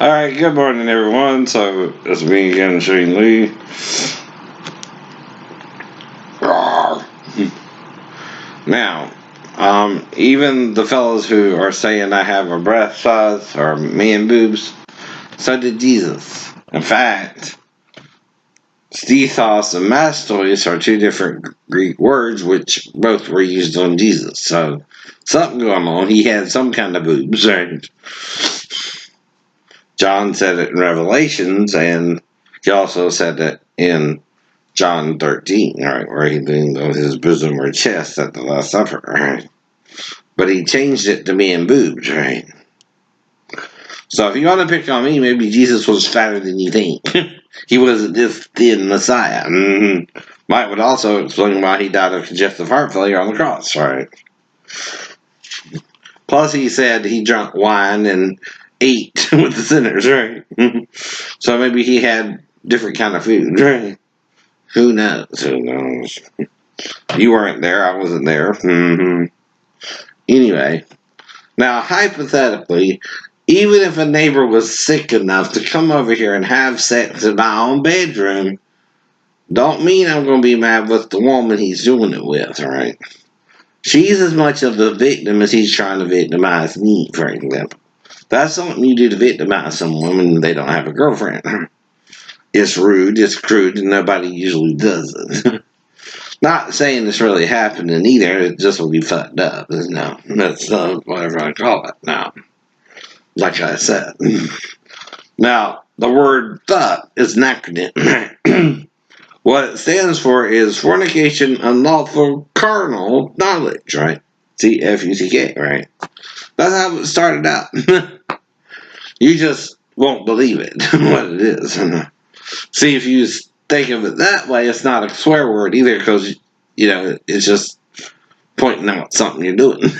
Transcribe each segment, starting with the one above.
Alright, good morning everyone. So it's me again, Shane Lee. Now, even the fellows who are saying I have a breast size or man boobs, so did Jesus. In fact, Stethos and mastois are two different Greek words which both were used on Jesus. So something going on. He had some kind of boobs, right? John said it in Revelations, and he also said it in John 13, right, where he leaned on his bosom or chest at the Last Supper, right? But he changed it to man boobs, right? So if you want to pick on me, maybe Jesus was fatter than you think. He wasn't this thin Messiah. Might would also explain why he died of congestive heart failure on the cross, right? Plus, he said he drank wine and ate with the sinners, right? So maybe he had different kind of food, right? Who knows? Who knows? You weren't there. I wasn't there. Anyway, now hypothetically, even if a neighbor was sick enough to come over here and have sex in my own bedroom, don't mean I'm going to be mad with the woman he's doing it with, alright? She's as much of the victim as he's trying to victimize me, for example. That's something you do to victimize someone when they don't have a girlfriend. It's rude, it's crude, and nobody usually does it. Not saying it's really happening either, it just will be fucked up. No, that's whatever I call it now. Like I said. Now, the word fuck is an acronym. What it stands for is fornication, unlawful carnal knowledge, right? CFUCK, right? That's how it started out. You just won't believe it, what it is. See, if you think of it that way, it's not a swear word either, because, it's just pointing out something you're doing.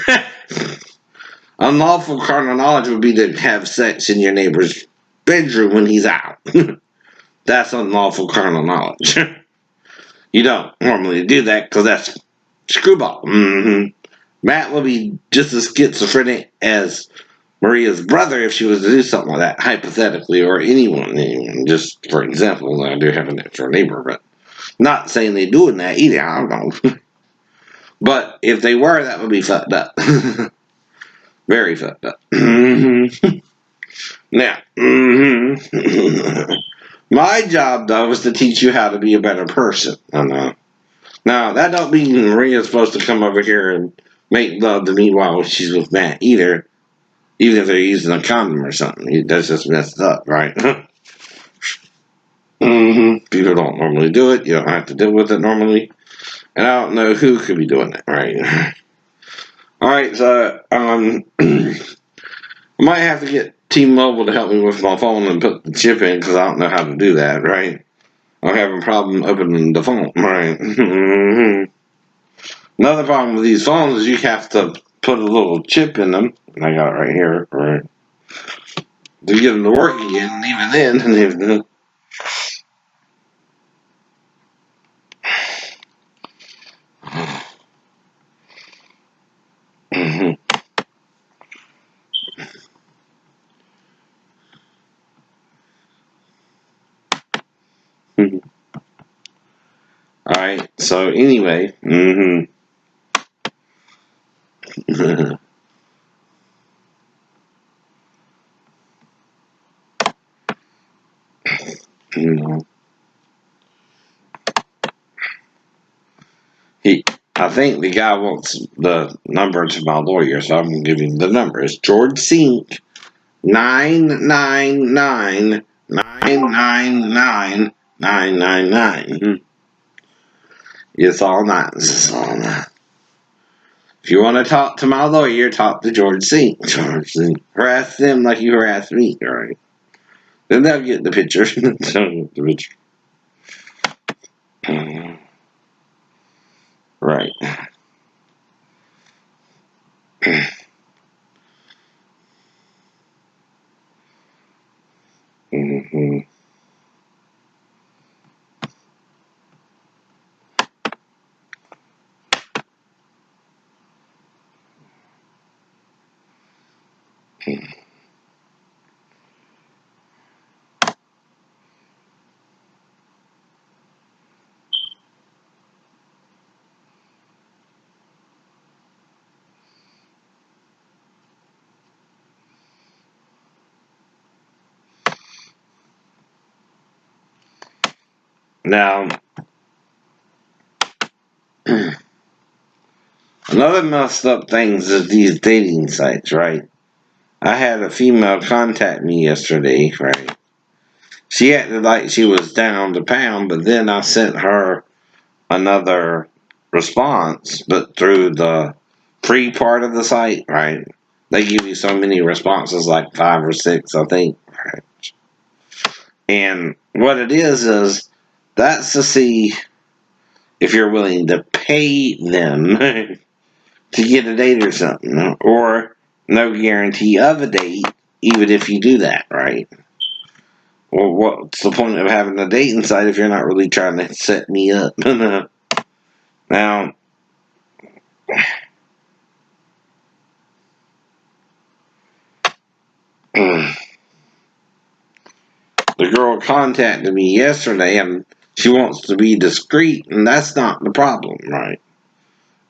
Unlawful carnal knowledge would be to have sex in your neighbor's bedroom when he's out. That's unlawful carnal knowledge. You don't normally do that because that's screwball. Matt will be just as schizophrenic as Maria's brother if she was to do something like that, hypothetically, or anyone. Just for example, I do have an extra neighbor, but not saying they're doing that either. I don't know. But if they were, that would be fucked up. Very fucked up. Now, my job though is to teach you how to be a better person. I know. Now that don't mean Maria's supposed to come over here and make love to me while she's with Matt either. Even if they're using a condom or something, that's just messed up, right? People don't normally do it. You don't have to deal with it normally, and I don't know who could be doing it, right? All right, so I might have to get T-Mobile to help me with my phone and put the chip in because I don't know how to do that, right? I'm having a problem opening the phone, right? Another problem with these phones is you have to put a little chip in them. I got it right here, right? To get them to work again, and even then, all right. So anyway, you know, he. I think the guy wants the number to my lawyer, so I'm gonna give him the number. It's George Sink 999 999 999. It's all nice. It's all nice. If you want to talk to my lawyer, talk to George Sink. George Sink. Harass them like you harass me, alright? Then they'll get the picture. The picture. Right. Mm-hmm. Now, another messed up things is these dating sites, right? I had a female contact me yesterday, right? She acted like she was down to pound, but then I sent her another response, but through the free part of the site, right? They give you so many responses, like 5 or 6, I think. Right? And what it is that's to see if you're willing to pay them to get a date or something, or no guarantee of a date, even if you do that, right? Well, what's the point of having a dating site if you're not really trying to set me up? Now, the girl contacted me yesterday and she wants to be discreet, and that's not the problem, right?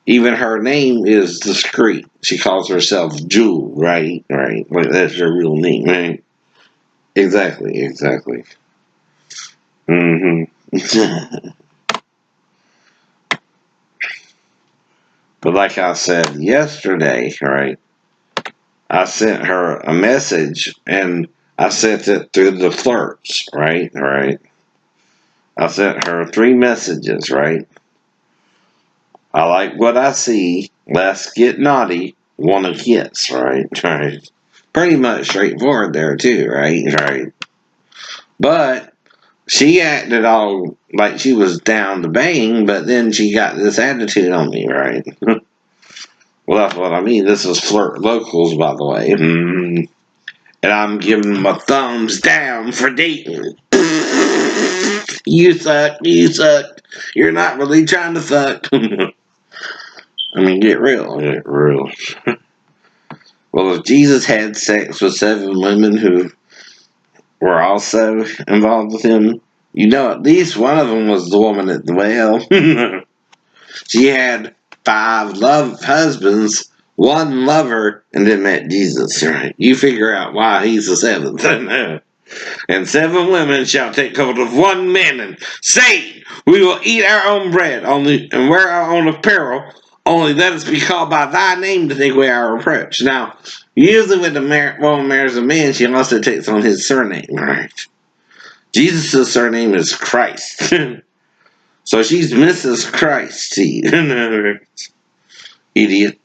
Even her name is discreet. She calls herself Jewel, right? Right. Like that's her real name, right? Exactly. But like I said yesterday, right? I sent her a message and I sent it through the flirts, right? Right. I sent her 3 messages, right? I like what I see. Let's get naughty. Wanna kiss, right? Right. Pretty much straightforward there too, right? Right. But she acted all like she was down to bang, but then she got this attitude on me, right? Well, that's what I mean. This is Flirt Locals, by the way. And I'm giving them a thumbs down for dating. You suck. You're not really trying to fuck. I mean, get real. Well, if Jesus had sex with 7 women who were also involved with him, you know at least one of them was the woman at the well. She had 5 love husbands, 1 lover, and then met Jesus, right? You figure out why he's the 7th. And 7 women shall take hold of 1 man and say, we will eat our own bread only and wear our own apparel. Only let us be called by thy name to take away our reproach. Now, usually when the woman marries a man, she also takes on his surname, right? Jesus' surname is Christ. So she's Mrs. Christ, see. Idiot.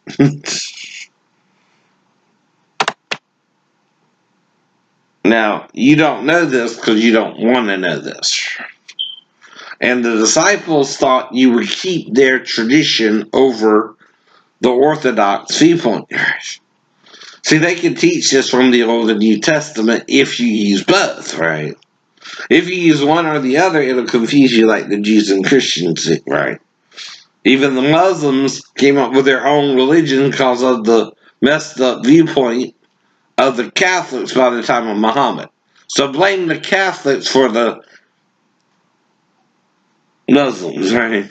Now, you don't know this because you don't want to know this. And the disciples thought you would keep their tradition over the Orthodox viewpoint. See, they can teach this from the Old and New Testament if you use both, right? If you use one or the other, it'll confuse you like the Jews and Christians, right? Even the Muslims came up with their own religion because of the messed up viewpoint of the Catholics by the time of Muhammad. So blame the Catholics for the Muslims, right?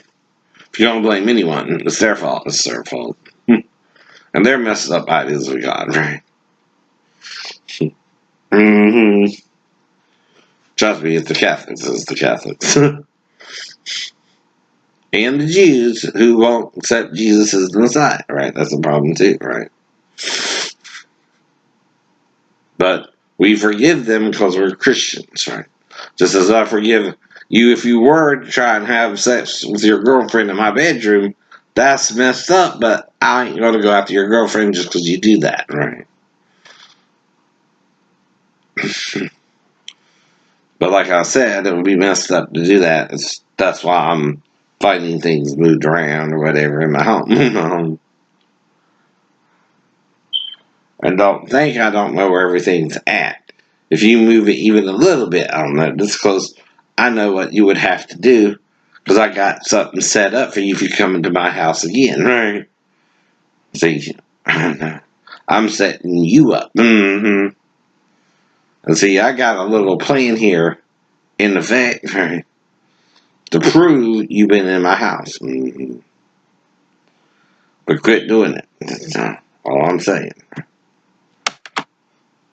If you don't blame anyone, it's their fault. It's their fault. And they're messed up ideas of God, right? Mm-hmm. Trust me, it's the Catholics. It's the Catholics. And the Jews who won't accept Jesus as the Messiah, right? That's a problem too, right? But we forgive them because we're Christians, right? Just as I forgive you if you were to try and have sex with your girlfriend in my bedroom, that's messed up, but I ain't gonna go after your girlfriend just because you do that, right? But like I said, it would be messed up to do that. That's why I'm fighting things moved around or whatever in my home. And don't think I don't know where everything's at. If you move it even a little bit, I don't know, just because I know what you would have to do, because I got something set up for you if you come into my house again, right? See, I'm setting you up. And see, I got a little plan here in effect, right, to prove you've been in my house. But quit doing it. That's all I'm saying.